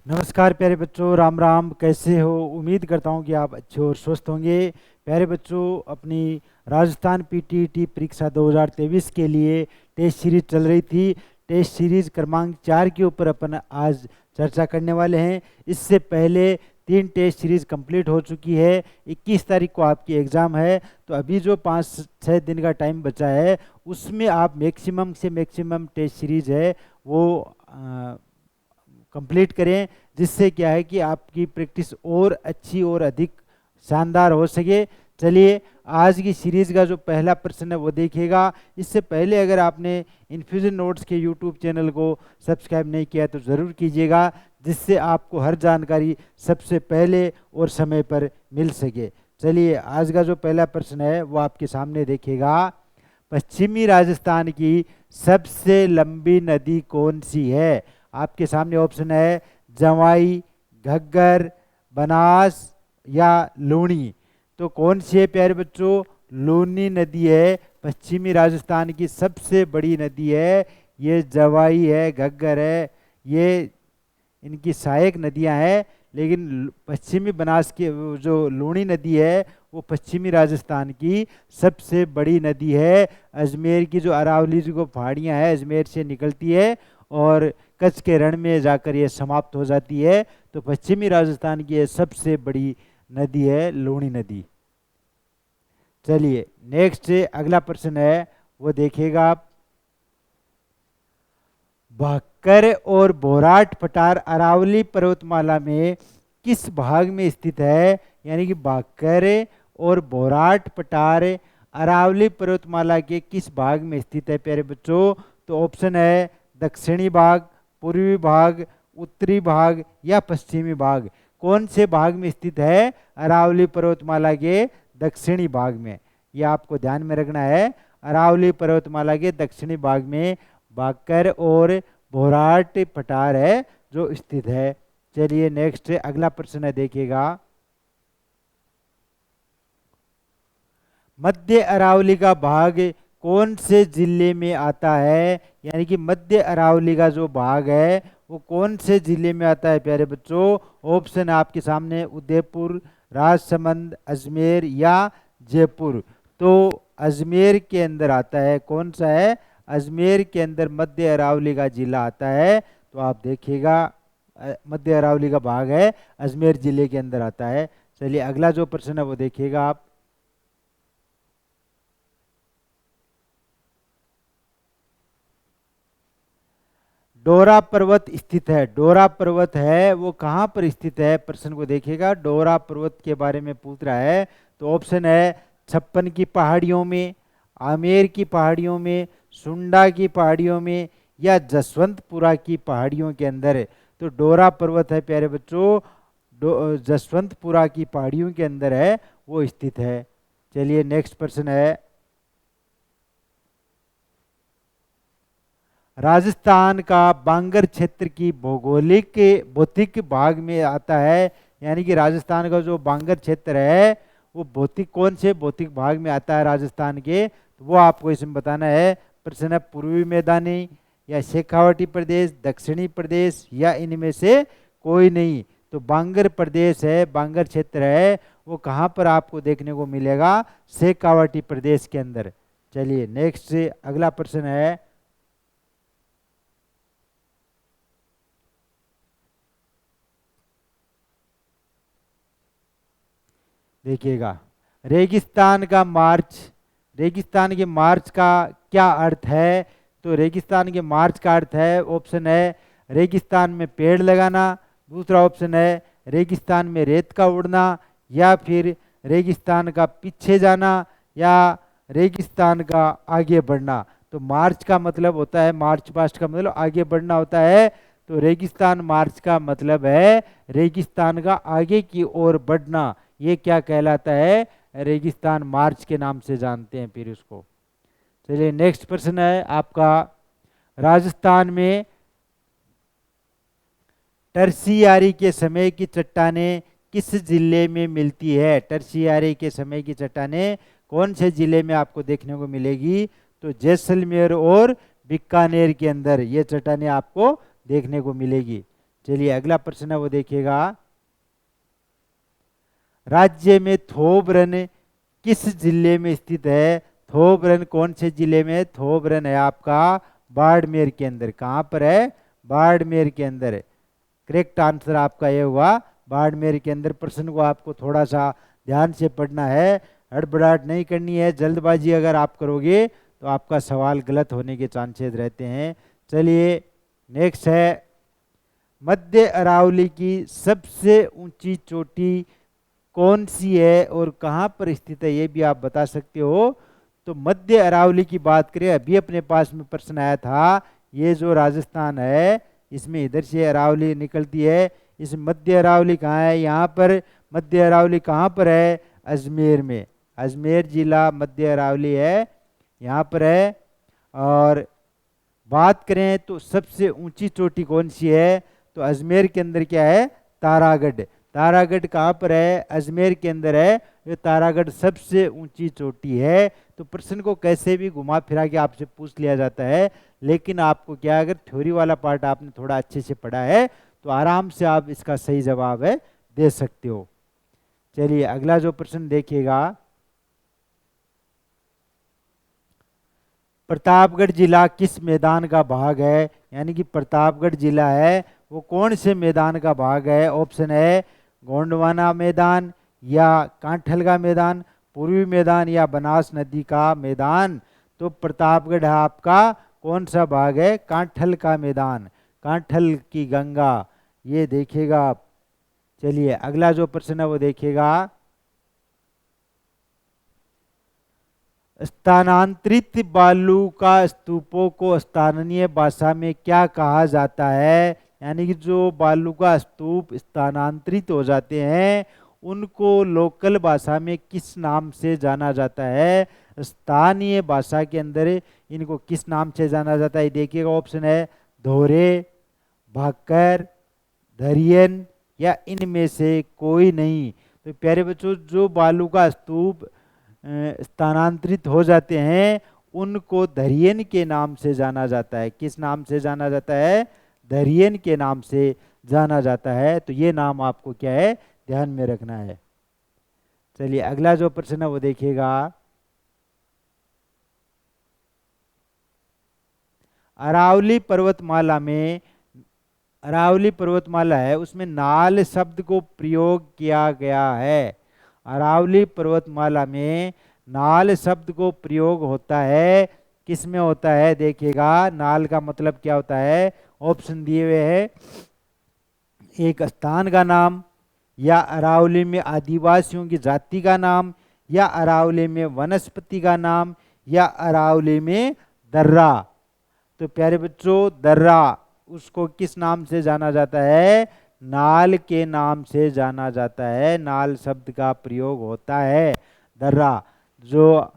नमस्कार प्यारे बच्चों, राम राम। कैसे हो? उम्मीद करता हूँ कि आप अच्छे और स्वस्थ होंगे। प्यारे बच्चों, अपनी राजस्थान पीटीईटी परीक्षा 2023 के लिए टेस्ट सीरीज चल रही थी। टेस्ट सीरीज क्रमांक 4 के ऊपर अपन आज चर्चा करने वाले हैं। इससे पहले 3 टेस्ट सीरीज कंप्लीट हो चुकी है। 21 तारीख को आपकी एग्ज़ाम है, तो अभी जो 5-6 दिन का टाइम बचा है उसमें आप मैक्सिमम से मैक्सिमम टेस्ट सीरीज है वो कंप्लीट करें, जिससे क्या है कि आपकी प्रैक्टिस और अच्छी और अधिक शानदार हो सके। चलिए, आज की सीरीज़ का जो पहला प्रश्न है वो देखिएगा। इससे पहले अगर आपने इन्फ्यूजन नोट्स के यूट्यूब चैनल को सब्सक्राइब नहीं किया तो ज़रूर कीजिएगा, जिससे आपको हर जानकारी सबसे पहले और समय पर मिल सके। चलिए, आज का जो पहला प्रश्न है वो आपके सामने देखिएगा। पश्चिमी राजस्थान की सबसे लंबी नदी कौन सी है? आपके सामने ऑप्शन है जवाई, घग्गर, बनास या लूणी। तो कौन सी है प्यारे बच्चों? लूनी नदी है, पश्चिमी राजस्थान की सबसे बड़ी नदी है। ये जवाई है, घग्गर है, ये इनकी सहायक नदियां हैं। लेकिन पश्चिमी बनास की जो लूणी नदी है वो पश्चिमी राजस्थान की सबसे बड़ी नदी है। अजमेर की जो अरावली जो पहाड़ियाँ हैं अजमेर से निकलती है और कच्छ के रण में जाकर ये समाप्त हो जाती है। तो पश्चिमी राजस्थान की ये सबसे बड़ी नदी है लूणी नदी। चलिए, नेक्स्ट अगला प्रश्न है वो देखिएगा आप। भाकर और बोराट पठार अरावली पर्वतमाला में किस भाग में स्थित है? यानी कि भाकर और बोराट पठार अरावली पर्वतमाला के किस भाग में स्थित है प्यारे बच्चों? तो ऑप्शन है दक्षिणी भाग, पूर्वी भाग, उत्तरी भाग या पश्चिमी भाग। कौन से भाग में स्थित है? अरावली पर्वतमाला के दक्षिणी भाग में। यह आपको ध्यान में रखना है। अरावली पर्वतमाला के दक्षिणी भाग में भाकर और बोराट पठार है जो स्थित है। चलिए, नेक्स्ट अगला प्रश्न है देखिएगा। मध्य अरावली का भाग कौन से जिले में आता है? यानी कि मध्य अरावली का जो भाग है वो कौन से जिले में आता है प्यारे बच्चों? ऑप्शन आपके सामने उदयपुर, राजसमंद, अजमेर या जयपुर। तो अजमेर के अंदर आता है। कौन सा है? अजमेर के अंदर मध्य अरावली का जिला आता है। तो आप देखिएगा, मध्य अरावली का भाग है अजमेर जिले के अंदर आता है। चलिए, अगला जो प्रश्न है वो देखिएगा आप। डोरा पर्वत स्थित है। डोरा पर्वत है वो कहाँ पर स्थित है? प्रश्न को देखिएगा, डोरा पर्वत के बारे में पूछ रहा है। तो ऑप्शन है 56 की पहाड़ियों में, आमेर की पहाड़ियों में, सुंडा की पहाड़ियों में या जसवंतपुरा की पहाड़ियों के अंदर। तो डोरा पर्वत है प्यारे बच्चों, जसवंतपुरा की पहाड़ियों के अंदर है वो स्थित है। चलिए, नेक्स्ट प्रश्न है। राजस्थान का बांगर क्षेत्र की भौगोलिक भौतिक भाग में आता है। यानी कि राजस्थान का जो बांगर क्षेत्र है वो भौतिक कौन से भौतिक भाग में आता है राजस्थान के? तो वो आपको इसमें बताना है। प्रश्न है पूर्वी मैदानी या शेखावटी प्रदेश, दक्षिणी प्रदेश या इनमें से कोई नहीं। तो बांगर प्रदेश है, बांगर क्षेत्र है वो कहाँ पर आपको देखने को मिलेगा? शेखावटी प्रदेश के अंदर। चलिए, नेक्स्ट अगला प्रश्न है। देखिएगा, रेगिस्तान का मार्च, रेगिस्तान के मार्च का क्या अर्थ है? तो रेगिस्तान के मार्च का अर्थ है, ऑप्शन है रेगिस्तान में पेड़ लगाना, दूसरा ऑप्शन है रेगिस्तान में रेत का उड़ना, या फिर रेगिस्तान का पीछे जाना, या रेगिस्तान का आगे बढ़ना। तो मार्च का मतलब होता है, मार्च पास्ट का मतलब आगे बढ़ना होता है। तो रेगिस्तान मार्च का मतलब है रेगिस्तान का आगे की ओर बढ़ना। ये क्या कहलाता है? रेगिस्तान मार्च के नाम से जानते हैं फिर उसको। चलिए, नेक्स्ट प्रश्न है आपका। राजस्थान में टर्शियारी के समय की चट्टानें किस जिले में मिलती है? टर्शियारी के समय की चट्टानें कौन से जिले में आपको देखने को मिलेगी? तो जैसलमेर और बीकानेर के अंदर ये चट्टानें आपको देखने को मिलेगी। चलिए अगला प्रश्न है वो देखिएगा, राज्य में थोबरन किस जिले में स्थित है? थोबरन कौन से जिले में? थोबरन है आपका बाड़मेर के अंदर। कहाँ पर है? बाड़मेर के अंदर। करेक्ट आंसर आपका ये हुआ बाड़मेर के अंदर। प्रश्न को आपको थोड़ा सा ध्यान से पढ़ना है, हड़बड़ाहट नहीं करनी है। जल्दबाजी अगर आप करोगे तो आपका सवाल गलत होने के चांसेस रहते हैं। चलिए नेक्स्ट है, मध्य अरावली की सबसे ऊंची चोटी कौन सी है और कहाँ पर स्थित है, ये भी आप बता सकते हो। तो मध्य अरावली की बात करें, अभी अपने पास में प्रश्न आया था, ये जो राजस्थान है इसमें इधर से अरावली निकलती है। इस मध्य अरावली कहाँ है? यहाँ पर मध्य अरावली कहाँ पर है? अजमेर में। अजमेर जिला मध्य अरावली है, यहाँ पर है। और बात करें तो सबसे ऊंची चोटी कौन सी है? तो अजमेर के अंदर क्या है? तारागढ़। तारागढ़ कहाँ पर है? अजमेर के अंदर है। ये तारागढ़ सबसे ऊंची चोटी है। तो प्रश्न को कैसे भी घुमा फिरा के आपसे पूछ लिया जाता है, लेकिन आपको क्या, अगर थ्योरी वाला पार्ट आपने थोड़ा अच्छे से पढ़ा है तो आराम से आप इसका सही जवाब है दे सकते हो। चलिए अगला जो प्रश्न देखिएगा, प्रतापगढ़ जिला किस मैदान का भाग है? यानी कि प्रतापगढ़ जिला है वो कौन से मैदान का भाग है? ऑप्शन है गोंडवाना मैदान या कांठल का मैदान, पूर्वी मैदान या बनास नदी का मैदान। तो प्रतापगढ़ है आपका कौन सा भाग है? कांठल का मैदान, कांठल की गंगा, ये देखिएगा आप। चलिए अगला जो प्रश्न है वो देखिएगा, स्थानांतरित बालू का स्तूपों को स्थानीय भाषा में क्या कहा जाता है? यानी कि जो बालू का स्तूप स्थानांतरित हो जाते हैं उनको लोकल भाषा में किस नाम से जाना जाता है? स्थानीय भाषा के अंदर इनको किस नाम से जाना जाता है? देखिएगा ऑप्शन है धोरे, भाकर, धरियन या इनमें से कोई नहीं। तो प्यारे बच्चों, जो बालू का स्तूप स्थानांतरित हो जाते हैं उनको धरियन के नाम से जाना जाता है। किस नाम से जाना जाता है? धरियन के नाम से जाना जाता है। तो ये नाम आपको क्या है, ध्यान में रखना है। चलिए अगला जो प्रश्न है वो देखिएगा, अरावली पर्वतमाला में, अरावली पर्वतमाला है उसमें नाल शब्द को प्रयोग किया गया है। अरावली पर्वतमाला में नाल शब्द को प्रयोग होता है, किस में होता है? देखिएगा नाल का मतलब क्या होता है, ऑप्शन दिए हुए हैं, एक स्थान का नाम, या अरावली में आदिवासियों की जाति का नाम, या अरावली में वनस्पति का नाम, या अरावली में दर्रा। तो प्यारे बच्चों, दर्रा उसको किस नाम से जाना जाता है? नाल के नाम से जाना जाता है। नाल शब्द का प्रयोग होता है। दर्रा जो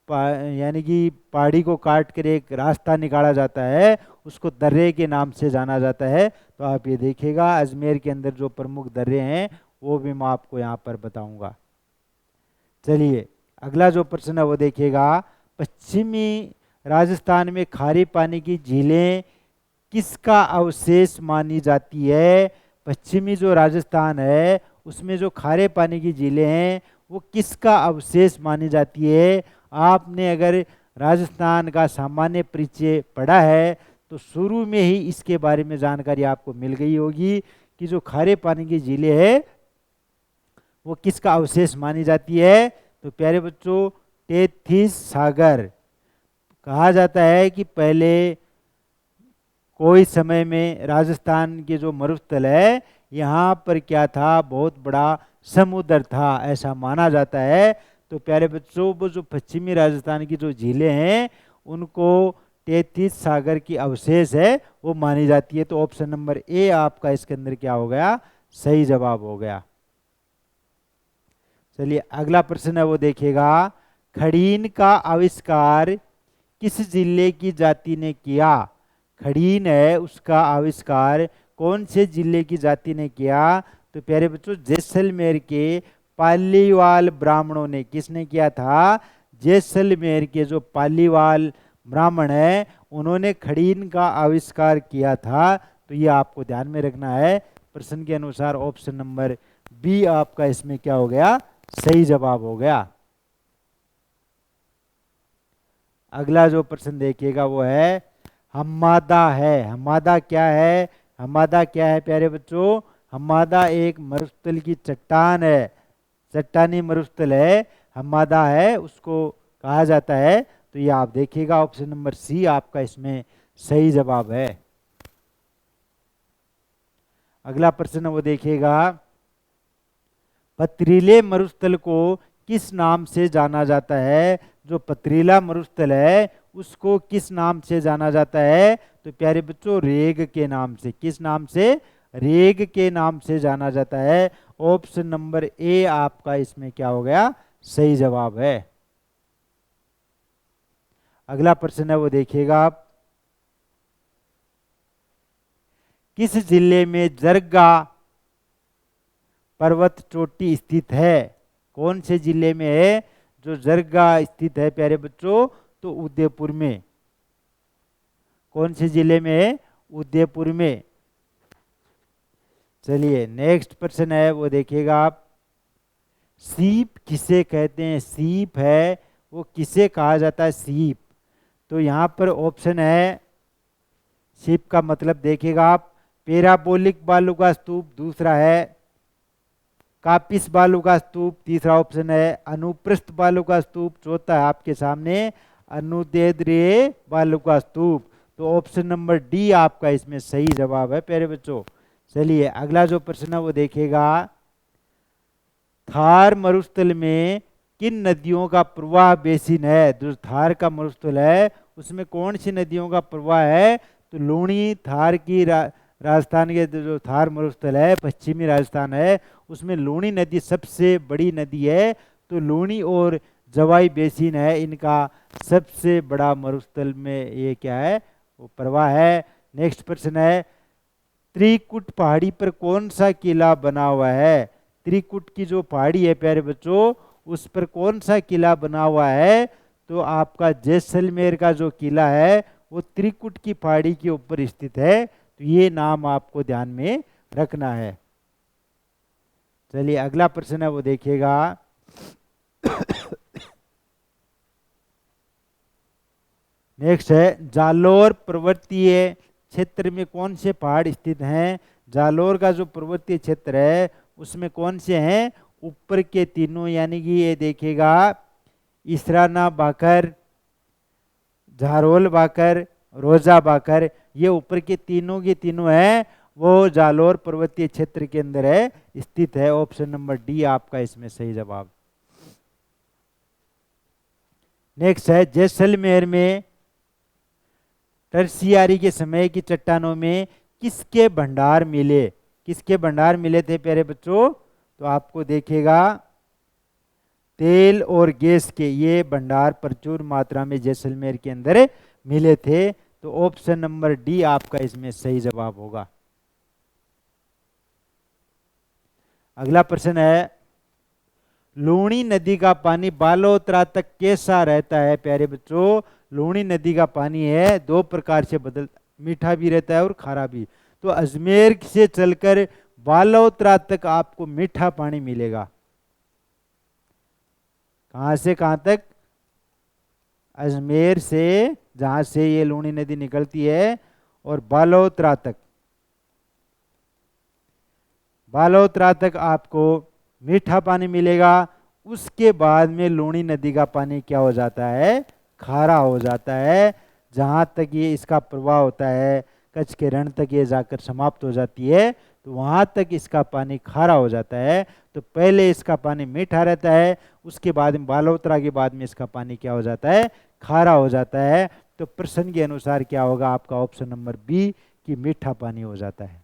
यानी कि पहाड़ी को काट कर एक रास्ता निकाला जाता है उसको दर्रे के नाम से जाना जाता है। तो आप ये देखिएगा अजमेर के अंदर जो प्रमुख दर्रे हैं वो भी मैं आपको यहाँ पर बताऊंगा। चलिए अगला जो प्रश्न है वो देखिएगा, पश्चिमी राजस्थान में खारे पानी की झीलें किसका अवशेष मानी जाती है? पश्चिमी जो राजस्थान है उसमें जो खारे पानी की झीलें हैं वो किसका अवशेष मानी जाती है? आपने अगर राजस्थान का सामान्य परिचय पढ़ा है तो शुरू में ही इसके बारे में जानकारी आपको मिल गई होगी कि जो खारे पानी की झीलें है वो किसका अवशेष मानी जाती है। तो प्यारे बच्चों, टेथिस सागर। कहा जाता है कि पहले कोई समय में राजस्थान के जो मरुस्थल है यहाँ पर क्या था, बहुत बड़ा समुद्र था, ऐसा माना जाता है। तो प्यारे बच्चों, वो जो पश्चिमी राजस्थान की जो झीलें हैं उनको टेथिस सागर की अवशेष है वो मानी जाती है। तो ऑप्शन नंबर ए आपका इसके अंदर क्या हो गया, सही जवाब हो गया। चलिए अगला प्रश्न है वो देखिएगा, खड़ीन का आविष्कार किस जिले की जाति ने किया? खड़ीन है उसका आविष्कार कौन से जिले की जाति ने किया? तो प्यारे बच्चों, जैसलमेर के पालीवाल ब्राह्मणों ने। किसने किया था? जैसलमेर के जो पालीवाल ब्राह्मण है उन्होंने खड़ीन का आविष्कार किया था। तो ये आपको ध्यान में रखना है। प्रश्न के अनुसार ऑप्शन नंबर बी आपका इसमें क्या हो गया, सही जवाब हो गया। अगला जो प्रश्न देखिएगा वो है हम्मादा है। हम्मादा क्या है? हम्मादा क्या है प्यारे बच्चों? हम्मादा एक मरुस्थल की चट्टान है, चट्टानी मरुस्थल है, हम्मादा है, उसको कहा जाता है। तो ये आप देखिएगा ऑप्शन नंबर सी आपका इसमें सही जवाब है। अगला प्रश्न वो देखिएगा पथरीले मरुस्थल को किस नाम से जाना जाता है? जो पथरीला मरुस्थल है उसको किस नाम से जाना जाता है? तो प्यारे बच्चों रेग के नाम से। किस नाम से? रेग के नाम से जाना जाता है। ऑप्शन नंबर ए आपका इसमें क्या हो गया, सही जवाब है। अगला प्रश्न है वो देखिएगा आप, किस जिले में जरगा पर्वत चोटी स्थित है? कौन से जिले में है जो जरगा स्थित है प्यारे बच्चों? तो उदयपुर में। कौन से जिले में है? उदयपुर में। चलिए नेक्स्ट प्रश्न है वो देखिएगा आप, सीप किसे कहते हैं? सीप है वो किसे कहा जाता है? सीप। तो यहाँ पर ऑप्शन है, सीप का मतलब देखिएगा आप, पैराबोलिक बालू का स्तूप, दूसरा है कापिस बालू का स्तूप, तीसरा ऑप्शन है अनुप्रस्थ बालू का स्तूप, चौथा है आपके सामने अनुदैर्ध्य बालू का स्तूप। तो ऑप्शन नंबर डी आपका इसमें सही जवाब है प्यारे बच्चों। चलिए अगला जो प्रश्न है वो देखिएगा, थार मरुस्थल में किन नदियों का प्रवाह बेसिन है? जो थार का मरुस्थल है उसमें कौन सी नदियों का प्रवाह है? तो लूणी थार की राजस्थान के जो थार मरुस्थल है, पश्चिमी राजस्थान है, उसमें लूणी नदी सबसे बड़ी नदी है। तो लूणी और जवाई बेसिन है, इनका सबसे बड़ा मरुस्थल में ये क्या है, वो प्रवाह है। नेक्स्ट प्रश्न है, त्रिकुट पहाड़ी पर कौन सा किला बना हुआ है? त्रिकुट की जो पहाड़ी है प्यारे बच्चों, उस पर कौन सा किला बना हुआ है? तो आपका जैसलमेर का जो किला है वो त्रिकुट की पहाड़ी के ऊपर स्थित है। तो ये नाम आपको ध्यान में रखना है। चलिए अगला प्रश्न है वो देखिएगा, नेक्स्ट है जालोर पर्वतीय क्षेत्र में कौन से पहाड़ स्थित हैं? जालोर का जो पर्वतीय क्षेत्र है उसमें कौन से हैं? ऊपर के तीनों, यानी कि ये देखिएगा इसराना बाकर, झारोल बाकर, रोजा बाकर, ये ऊपर के तीनों हैं, वो जालोर पर्वतीय क्षेत्र के अंदर है, स्थित है। ऑप्शन नंबर डी आपका इसमें सही जवाब। नेक्स्ट है जैसलमेर में टर्सियारी के समय की चट्टानों में किसके भंडार मिले? किसके भंडार मिले थे प्यारे बच्चों? तो आपको देखिएगा तेल और गैस के ये भंडार प्रचुर मात्रा में जैसलमेर के अंदर मिले थे। तो ऑप्शन नंबर डी आपका इसमें सही जवाब होगा। अगला प्रश्न है, लूणी नदी का पानी बालोतरा तक कैसा रहता है प्यारे बच्चों? लूणी नदी का पानी है दो प्रकार से बदल, मीठा भी रहता है और खारा भी। तो अजमेर से चलकर बालोतरा तक आपको मीठा पानी मिलेगा। कहां से कहां तक? अजमेर से, जहां से ये लूणी नदी निकलती है, और बालोतरा तक, बालोतरा तक आपको मीठा पानी मिलेगा। उसके बाद में लूणी नदी का पानी क्या हो जाता है? खारा हो जाता है। जहाँ तक ये इसका प्रवाह होता है, कच्छ के रण तक ये जाकर समाप्त हो जाती है, तो वहाँ तक इसका पानी खारा हो जाता है। तो पहले इसका पानी मीठा रहता है, उसके बाद में बालोतरा के बाद में इसका पानी क्या हो जाता है? खारा हो जाता है। तो प्रश्न के अनुसार क्या होगा आपका? ऑप्शन नंबर बी कि मीठा पानी हो जाता है।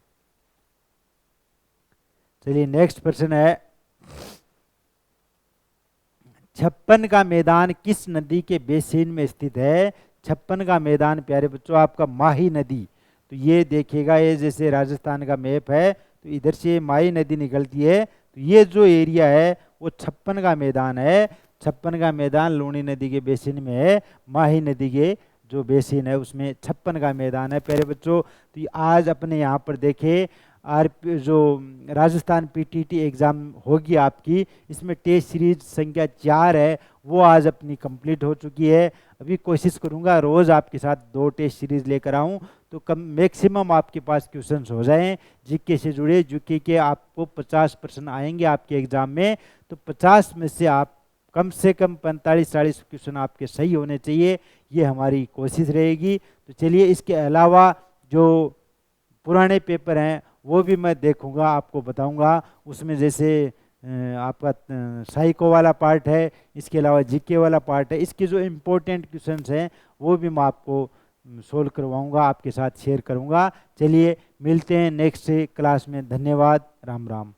चलिए नेक्स्ट प्रश्न है, छप्पन का मैदान किस नदी के बेसिन में स्थित है? छप्पन का मैदान प्यारे बच्चों आपका माही नदी। तो ये देखिएगा, ये जैसे राजस्थान का मैप है, तो इधर से माही नदी निकलती है, तो ये जो एरिया है वो छप्पन का मैदान है। छप्पन का मैदान लूणी नदी के बेसिन में है, माही नदी के जो बेसिन है उसमें 56 का मैदान है प्यारे बच्चों। तो आज अपने यहाँ पर देखे जो राजस्थान पीटीटी एग्ज़ाम होगी आपकी, इसमें टेस्ट सीरीज संख्या 4 है, वो आज अपनी कंप्लीट हो चुकी है। अभी कोशिश करूँगा रोज़ आपके साथ 2 टेस्ट सीरीज लेकर आऊँ, तो कम मैक्सिमम आपके पास क्वेश्चंस हो जाएं जीके से जुड़े। जीके के आपको 50% आएंगे आपके एग्ज़ाम में, तो 50 में से आप कम से कम 45-40 क्वेश्चन आपके सही होने चाहिए, ये हमारी कोशिश रहेगी। तो चलिए, इसके अलावा जो पुराने पेपर हैं वो भी मैं देखूंगा, आपको बताऊंगा। उसमें जैसे आपका साइको वाला पार्ट है, इसके अलावा जीके वाला पार्ट है, इसके जो इम्पोर्टेंट क्वेश्चंस हैं वो भी मैं आपको सोल्व करवाऊंगा, आपके साथ शेयर करूंगा। चलिए मिलते हैं नेक्स्ट क्लास में। धन्यवाद। राम राम।